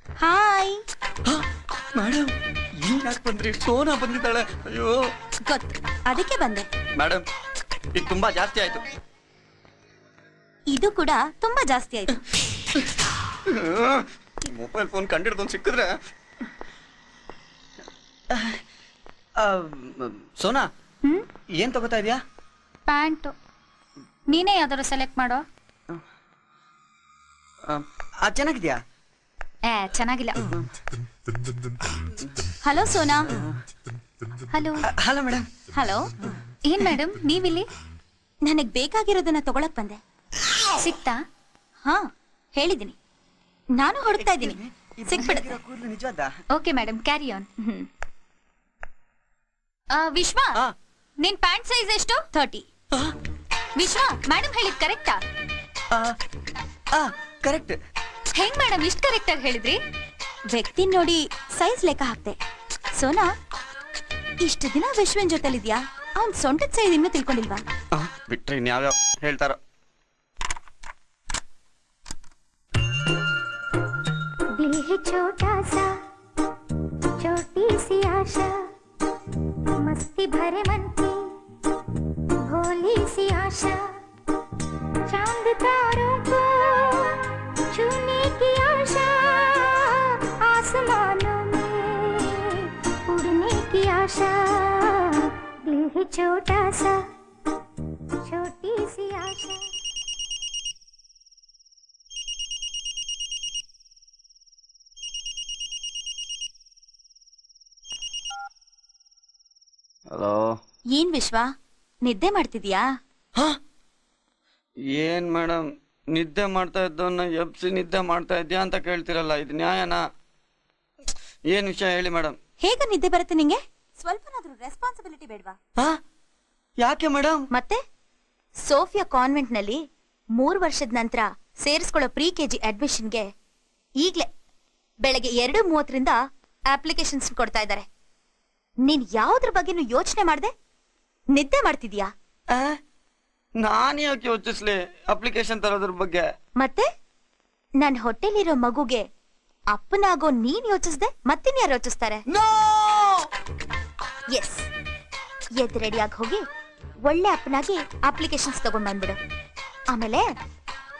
Hi madam, ಈಗ ಯಾಕೆ ಬಂದ್ರಿ? ಸೋನಾ ಬಂದಿದ್ದಾಳೆ. ಅಯ್ಯೋ ಗೊತ್ತು, ಅದಕ್ಕೆ ಬಂದೆ. ಮೇಡಮ್, ಇದು ತುಂಬಾ ಜಾಸ್ತಿ ಆಯ್ತು. ಇದು ಕೂಡ ತುಂಬಾ ಜಾಸ್ತಿ ಆಯ್ತು. ಮೊಬೈಲ್ ಫೋನ್ ಕಂಡಿಡ್ದೊಂದು ಸಿಕ್ಕಿದ್ರೆ. ಸೋನಾ, ಏನ್ ತಗೋತಾ ಇದೀಯಾ? ಪ್ಯಾಂಟು. ನೀನೇ ಯಾವ್ದಾದ್ರು ಸೆಲೆಕ್ಟ್ ಮಾಡೋ. ಚೆನ್ನಾಗಿದ್ಯಾ? ಚೆನ್ನಾಗಿಲ್ಲ. Hello Sona. Hello. Hello madam. Hello. ಏನ್ ಮೇಡಮ್ ನೀವಿಲ್ಲಿ? ನನಗ್ ಬೇಕಾಗಿರೋದನ್ನ ತಗೊಳಕ್ ಬಂದೆ. ಸಿಕ್ತಾ? ಹಾ, ಹೇಳಿದೀನಿ. ನಾನು ಹುಡುಕ್ತಾ ಇದ್ದೀನಿ. ಸಿಕ್ಬಿಡುತ್ತೆ. Okay madam, carry on. Vishwa, ನಿನ್ ಪ್ಯಾಂಟ್ ಸೈಜ್ ಎಷ್ಟು? 30. ವಿಶ್ವ, ಮೇಡಮ್ ಹೇಳಿದ್ ಕರೆಕ್ಟಾ? ಕರೆಕ್ಟ್. ಹೆಂಗ್ ಮೇಡಮ್ ಇಷ್ಟು ಕರೆಕ್ಟ್ ಆಗಿ ಹೇಳಿದ್ರಿ? ವ್ಯಕ್ತಿ ನೋಡಿ ಸೈಜ್ ಲೆಕ್ಕ ಹಾಕ್ತೆ. ಸೋನಾ, ಇಷ್ಟು ದಿನ ವಿಶ್ವನ್ ಜೊತೆಲಿದ್ಯಾ? ಅವ್ನ್ ಸೊಂಟದ ಸೈಜ್ ಇನ್ನೂ ತಿಳ್ಕೊಂಡಿಲ್ವಾ? ಬಿಟ್ರೆ ಇನ್ಯಾವ್ಯಾವ ಹೇಳ್ತಾರ. दिल है छोटा सा, छोटी सी आशा, मस्ती भरे मन की भोली सी आशा, चांद तारों को छूने की आशा, आसमानों में उड़ने की आशा, दिल है छोटा सा, छोटी सी आशा. ಹಲೋ. ಏನ್ ವಿಶ್ವ, ನಿದ್ದೆ ಮಾಡ್ತಿದ್ಯಾ? ಏನ್ ಮೇಡಮ್, ನಿದ್ದೆ ಮಾಡ್ತಾ ಇದ್ದವನ್ನ ಎಬ್ಸಿ ನಿದ್ದೆ ಮಾಡ್ತಾ ಇದ್ಯಾ ಅಂತ ಕೇಳ್ತಿರಲ್ಲ, ಇದು ನ್ಯಾಯನಾ? ಏನ್ ವಿಷಯ ಹೇಳಿ ಮೇಡಮ್. ಹೇಗ ನಿದ್ದೆ ಬರುತ್ತೆ ನಿಂಗೆ? ಸ್ವಲ್ಪನಾದ್ರೂ ರೆಸ್ಪಾನ್ಸಿಬಿಲಿಟಿ ಬೇಡವಾ? ಯಾಕೆ ಮೇಡಮ್? ಮತ್ತೆ ಸೋಫಿಯಾ ಕಾನ್ವೆಂಟ್ ನಲ್ಲಿ 3 ವರ್ಷದ ನಂತರ ಸೇರಿಸ್ಕೊಳ್ಳೋ ಪ್ರೀ ಕೆಜಿ ಅಡ್ಮಿಷನ್ಗೆ ಈಗ್ಲೇ ಬೆಳಗ್ಗೆ 2:30 ಅಪ್ಲಿಕೇಶನ್ಸ್ ಕೊಡ್ತಾ ಇದ್ದಾರೆ. ನೀನ್ ಯಾವ್ದ್ರ ಬಗ್ಗೆನೂ ಯೋಚನೆ ಮಾಡ್ದೆ ನಿದ್ದೆ ಮಾಡ್ತಿದ್ಯಾ? ನಾನ್ ಯಾಕೆ ಯೋಚಿಸ್ಲಿ ಅಪ್ಲಿಕೇಶನ್ ತರೋದ್ರ ಬಗ್ಗೆ? ಮತ್ತೆ ನನ್ ಹೊಟ್ಟೆಲಿರೋ ಮಗುಗೆ ಅಪ್ಪನಾಗೋ ನೀನ್ ಯೋಚಿಸ್ದೆ ಮತ್ತಿನ್ಯಾರು ಯೋಚಿಸ್ತಾರೆ? ಎಸ್, ಎದ್ ರೆಡಿಯಾಗಿ ಹೋಗಿ ಒಳ್ಳೆ ಅಪ್ಪನಾಗಿ ಅಪ್ಲಿಕೇಶನ್ಸ್ ತಗೊಂಡ್ ಬಂದ್ಬಿಡು. ಆಮೇಲೆ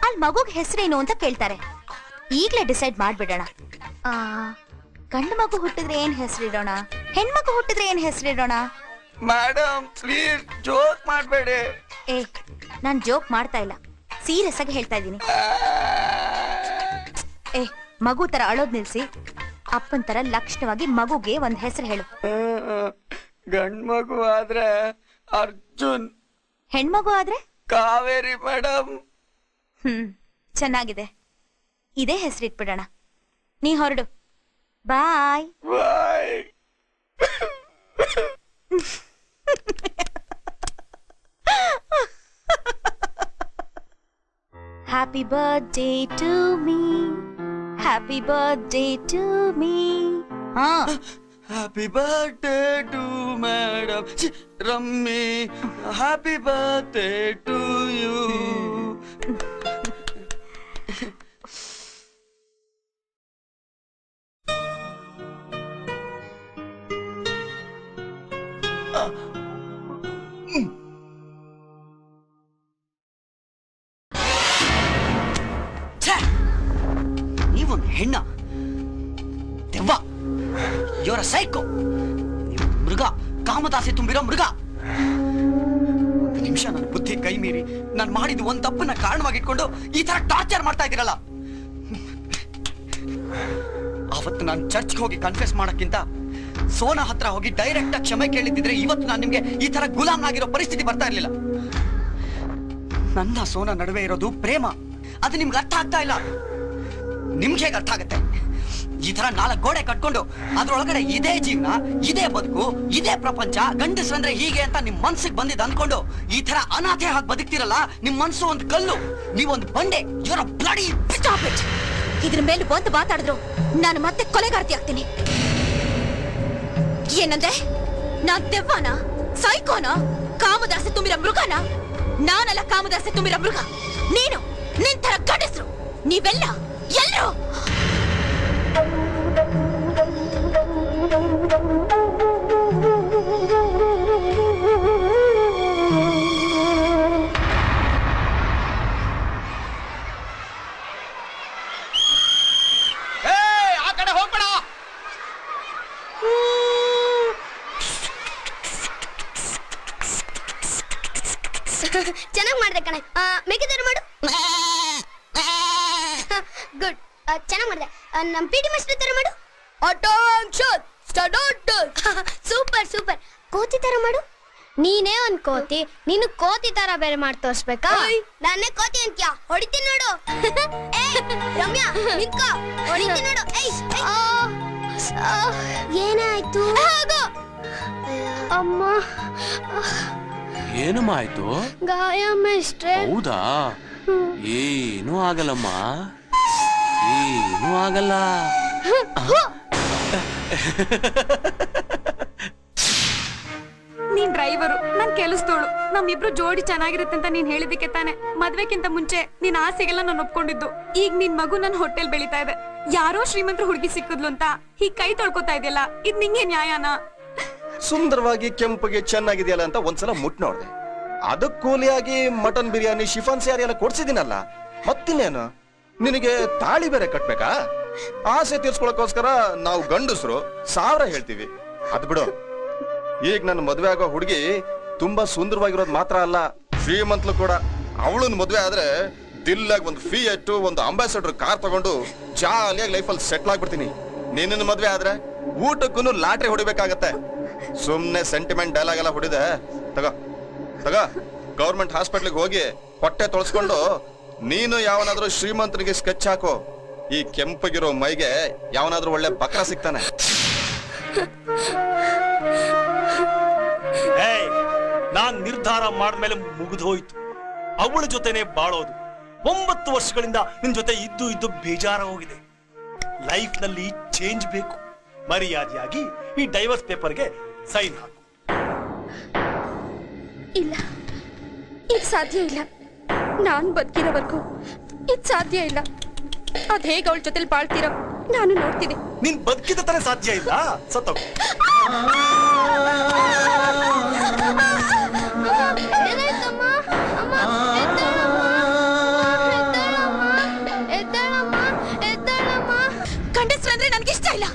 ಅಲ್ಲಿ ಮಗುಗ್ ಹೆಸರೇನು ಅಂತ ಕೇಳ್ತಾರೆ. ಈಗ್ಲೇ ಡಿಸೈಡ್ ಮಾಡ್ಬಿಡೋಣ. ಗಂಡು ಮಗು ಹುಟ್ಟಿದ್ರೆ ಏನ್ ಹೆಸರಿಡೋಣ, ಹೆಣ್ಮಗು ಹುಟ್ಟಿದ್ರೆ ಏನ್ ಹೆಸರಿಡೋಣ? ಮೇಡಮ್ ಪ್ಲೀಸ್ ಜೋಕ್ ಮಾಡ್ಬೇಡಿ. ನಾನ್ ಜೋಕ್ ಮಾಡ್ತಾ ಇಲ್ಲ, ಸೀರಿಯಸ್ ಆಗಿ ಹೇಳ್ತಾ ಇದ್ದೀನಿ. ಮಗು ತರ ಅಳೋದ್ ನಿಲ್ಸಿ, ಅಪ್ಪನ್ ತರ ಲಕ್ಷಣವಾಗಿ ಮಗುಗೆ ಒಂದ್ ಹೆಸರು ಹೇಳು. ಗಂಡ್ ಮಗು ಆದ್ರೆ ಅರ್ಜುನ್, ಹೆಣ್ಮಗು ಆದ್ರೆ ಕಾವೇರಿ ಮೇಡಮ್. ಚೆನ್ನಾಗಿದೆ, ಇದೇ ಹೆಸರಿಟ್ಬಿಡೋಣ. ನೀ ಹೊರಡು. ಬಾಯ್ ಬಾಯ್. Happy birthday to me, happy birthday to me. Happy birthday to madam Rammi, happy birthday to you. ನೀವೊಂದು ಹೆಣ್ಣ, ದೆವ್ವ, ಇವರ ಸೈಕೋ, ಮೃಗ, ಕಾಮದಾಸೆ ತುಂಬಿರೋ ಮೃಗ. ಒಂದು ನಿಮಿಷ ನನ್ನ ಬುದ್ಧಿ ಕೈ ಮೀರಿ ನಾನು ಮಾಡಿದ ಒಂದ್ ತಪ್ಪನ್ನ ಕಾರಣವಾಗಿಟ್ಕೊಂಡು ಈ ತರ ಟಾರ್ಚರ್ ಮಾಡ್ತಾ ಇದ್ದೀರಲ್ಲ. ಅವತ್ತು ನಾನು ಚರ್ಚ್ಗೆ ಹೋಗಿ ಕನ್ಫೆಸ್ ಮಾಡಕ್ಕಿಂತ ಸೋನಾ ಹತ್ರ ಹೋಗಿ ಡೈರೆಕ್ಟ್ ಆಗಿ ಕ್ಷಮೆ ಕೇಳಿದ್ರೆ ಇವತ್ತು ನಾನು ನಿಮ್ಗೆ ಈ ತರ ಗುಲಾಮ್ ಆಗಿರೋ ಪರಿಸ್ಥಿತಿ ಬರ್ತಾ ಇರ್ಲಿಲ್ಲ. ನನ್ನ ಸೋನಾ ನಡುವೆ ಇರೋದು ಪ್ರೇಮ, ಅದು ನಿಮ್ಗೆ ಅರ್ಥ ಆಗ್ತಾ ಇಲ್ಲ. ನಿಮ್ಗೆ ಹೇಗೆ ಅರ್ಥ ಆಗತ್ತೆ? ಈ ತರ 4 ಗೋಡೆ ಕಟ್ಕೊಂಡು ಅದ್ರೊಳಗಡೆ ಇದೇ ಜೀವನ, ಇದೇ ಬದುಕು, ಇದೇ ಪ್ರಪಂಚ, ಗಂಡಸ್ರಂದ್ರೆ ಹೀಗೆ ಅಂತ ನಿಮ್ ಮನ್ಸಿಗೆ ಬಂದಿದ್ದು ಅನ್ಕೊಂಡು ಈ ತರ ಅನಾಥೆ ಹಾಗೆ ಬದುಕ್ತಿರಲ್ಲ. ನಿಮ್ ಮನ್ಸು ಒಂದು ಕಲ್ಲು, ನೀವೊಂದು ಬಂಡೆ. ಇವರ ಬ್ಲಡಿ ಪಿಚಾಪಿಟ್. ಇದ್ರ ಮೇಲೆ ಒಂದು ಮಾತಾಡಿದ್ರು ನಾನು ಮತ್ತೆ ಕೊಲೆಗಾರ್ತಿ ಆಗ್ತೀನಿ. ಏನಂದ್ರೆ ನಾನ್ ದೆವ್ವನ, ಸೈಕೋನ, ಕಾಮದಾಸೆ ತುಂಬಿರೋ ಮೃಗನ? ನಾನಲ್ಲ ಕಾಮದಾಸೆ ತುಂಬಿರೋ ಮೃಗ, ನೀನು, ನಿನ್ ತರ ಗಂಡಸ್ರು, ನೀವೆಲ್ಲ ಎಲ್ಲರೂ ಚೆನ್ನಾಗಿ ಮಾಡಿದೆ. ನಮ್ಮ ಪಿಟಿ ಮಾಸ್ಟರ್ ತರ ಮಾಡು. Attention start. Super super. ಕೋತಿ ತರ ಮಾಡು. ನೀನೇ ಒಂದ್ ಕೋತಿ, ನೀನು ಕೋತಿ ತರ ಬೇರೆ ಮಾಡಿ ತೋರ್ಸ್ಬೇಕಾ? ನಾನೇ ಕೋತಿ ಅಂತ್ಯಾ? ಹೊಡಿತೀನಿ ನೋಡು. ರಮ್ಯಾ ನಿಂತ್ಕೋ, ಹೊಡಿತೀನಿ ನೋಡು. ಏನಾಯ್ತು? ಅಮ್ಮ ಏನಮ್ಮ ಆಯ್ತು? ಗಾಯ ಮೇಷ್ಟ್ರೆ. ಹೌದಾ? ಏನೂ ಆಗಲ್ಲಮ್ಮ, ಏನೂ ಆಗಲ್ಲ. ನೀನ್ ಡ್ರೈವರು, ನಾನ್ ಕೆಲಸದೋಳು. ನಮ್ಮಿಬ್ರು ಜೋಡಿ ಚೆನ್ನಾಗಿರುತ್ತೆ ಅಂತ ನೀನ್ ಹೇಳಿದಕ್ಕೆ ತಾನೆ ಮದ್ವೆಕ್ಕಿಂತ ಮುಂಚೆ ನಿನ್ ಆಸೆಗೆಲ್ಲ ನಾನು ಒಪ್ಕೊಂಡಿದ್ದು. ಈಗ ನಿನ್ ಮಗು ನನ್ ಹೊಟ್ಟೆಲ್ ಬೆಳಿತಾ ಇದೆ. ಯಾರೋ ಶ್ರೀಮಂತರು ಹುಡುಗಿ ಸಿಕ್ಕಿದ್ಲು ಅಂತ ಹೀಗ್ ಕೈ ತೊಳ್ಕೊತಾ ಇದೆಯಲ್ಲ, ಇದ್ ನಿಂಗೆ ನ್ಯಾಯನಾ? ಸುಂದರವಾಗಿ ಕೆಂಪಗೆ ಚೆನ್ನಾಗಿದೆಯಲ್ಲ ಅಂತ ಒಂದ್ಸಲ ಮುಟ್ ನೋಡ್ದೆ. ಅದಕ್ ಕೂಲಿಯಾಗಿ ಮಟನ್ ಬಿರಿಯಾನಿ, ಶಿಫಾನ್ ಸ್ಯಾರಿ ಎಲ್ಲ ಕೊಡ್ಸಿದ್ದೀನಲ್ಲ, ಮತ್ತಿನ್ನೇನು ನಿನಗೆ ತಾಳಿ ಬೇರೆ ಕಟ್ಬೇಕಾ? ಆಸೆ ತೀರ್ಸ್ಕೊಳಕೋಸ್ಕರ ನಾವು ಗಂಡಸ್ರು 1000 ಹೇಳ್ತೀವಿ. ಅದ್ ಬಿಡು, ಈಗ ನನ್ನ ಮದ್ವೆ ಆಗೋ ಹುಡುಗಿ ತುಂಬಾ ಸುಂದರವಾಗಿರೋದು ಮಾತ್ರ ಅಲ್ಲ, ಶ್ರೀಮಂತಲು ಕೂಡ. ಅವಳನ್ನ ಮದ್ವೆ ಆದ್ರೆ ದಿಲ್ಲಾಗಿ ಒಂದು ಫಿಯಟ್, ಒಂದು ಅಂಬಾಸಿಡರ್ ಕಾರ್ ತಗೊಂಡು ಜಾಲಿಯಾಗಿ ಲೈಫಲ್ಲಿ ಸೆಟ್ಲ್ ಆಗ್ಬಿಡ್ತೀನಿ. ನಿನ್ನ ಮದ್ವೆ ಆದ್ರೆ ಊಟಕ್ಕೂ ಲಾಟ್ರಿ ಹೊಡಿಬೇಕಾಗತ್ತೆ. ಸುಮ್ನೆ ಸೆಂಟಿಮೆಂಟ್ ಡೈಲಾಗ್ ಎಲ್ಲ ಹೊಡಿದೆ. ತಗೋ ಗೌರ್ಮೆಂಟ್ ಹಾಸ್ಪಿಟ್ಲಿಗೆ ಹೋಗಿ ಹೊಟ್ಟೆ ತೊಳ್ಸ್ಕೊಂಡು ನೀನು ಯಾವನಾದ್ರೂ ಶ್ರೀಮಂತನಿಗೆ ಸ್ಕೆಚ್ ಹಾಕೋ. ಈ ಕೆಂಪಗಿರೋ ಮೈಗೆ ಯಾವನಾದ್ರೂ ಒಳ್ಳೆ ಬಕ್ರ ಸಿಗ್ತಾನೆ. ನಾನ್ ನಿರ್ಧಾರ ಮಾಡ್ಮೇಲೆ ಮುಗಿದು ಹೋಯ್ತು. ಅವಳ ಜೊತೆನೆ ಬಾಳೋದು. 9 ವರ್ಷಗಳಿಂದ ನಿನ್ ಜೊತೆ ಇದ್ದು ಬೇಜಾರ ಹೋಗಿದೆ. ಲೈಫ್ ನಲ್ಲಿ ಚೇಂಜ್ ಬೇಕು. ಮರ್ಯಾದೆಯಾಗಿ ಈ ಡೈವರ್ಸ್ ಪೇಪರ್ಗೆ ಸೈನ್ ಹಾಕು. ಇಲ್ಲ, ಇದು ಸಾಧ್ಯ ಇಲ್ಲ. ನಾನ್ ಬದುಕಿರೋವರೆಗೂ ಇದು ಸಾಧ್ಯ ಇಲ್ಲ. ಅದ್ ಹೇಗೆ ಅವಳ ಜೊತೆಲಿ ಬಾಳ್ತೀರೋ ನಾನು ನೋಡ್ತೀನಿ. ನೀನ್ ಬದುಕಿದ ತಾನೇ ಸಾಧ್ಯ ಇಲ್ಲ, ಸತ್ತೋಗು. ಗಂಡಸ್ರಂದ್ರೆ ನನ್ಗಿಷ್ಟ ಇಲ್ಲ.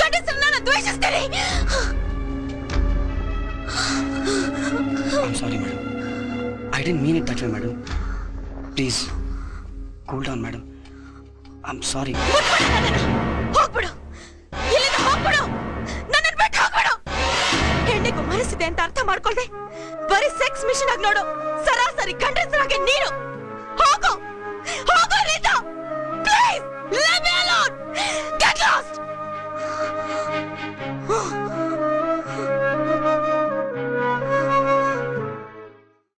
ಗಂಡಸ್ರನ್ನ ನಾನು ದ್ವೇಷಿಸ್ತೀನಿ. I'm sorry, madam. I didn't mean it that way, madam. Please, cool down, madam. I'm sorry. ಹೋಗ್ಬಿಡು, ಇಲ್ಲಿಂದ ಹೋಗ್ಬಿಡು. ನನ್ನನ್ನು ಬಿಟ್ಟು ಹೋಗ್ಬಿಡು. ಹೆಣ್ಣಿಗೂ ಮನಸ್ಸಿದೆ ಅಂತ ಅರ್ಥ ಮಾಡ್ಕೊಳ್ದೆ ಬರೀ ಸೆಕ್ಸ್ ಮಿಷನ್ ಆಗಿ ನೋಡು. ಸರಾಸರಿ ಗಂಡಸರಾಗೆ ನೀನು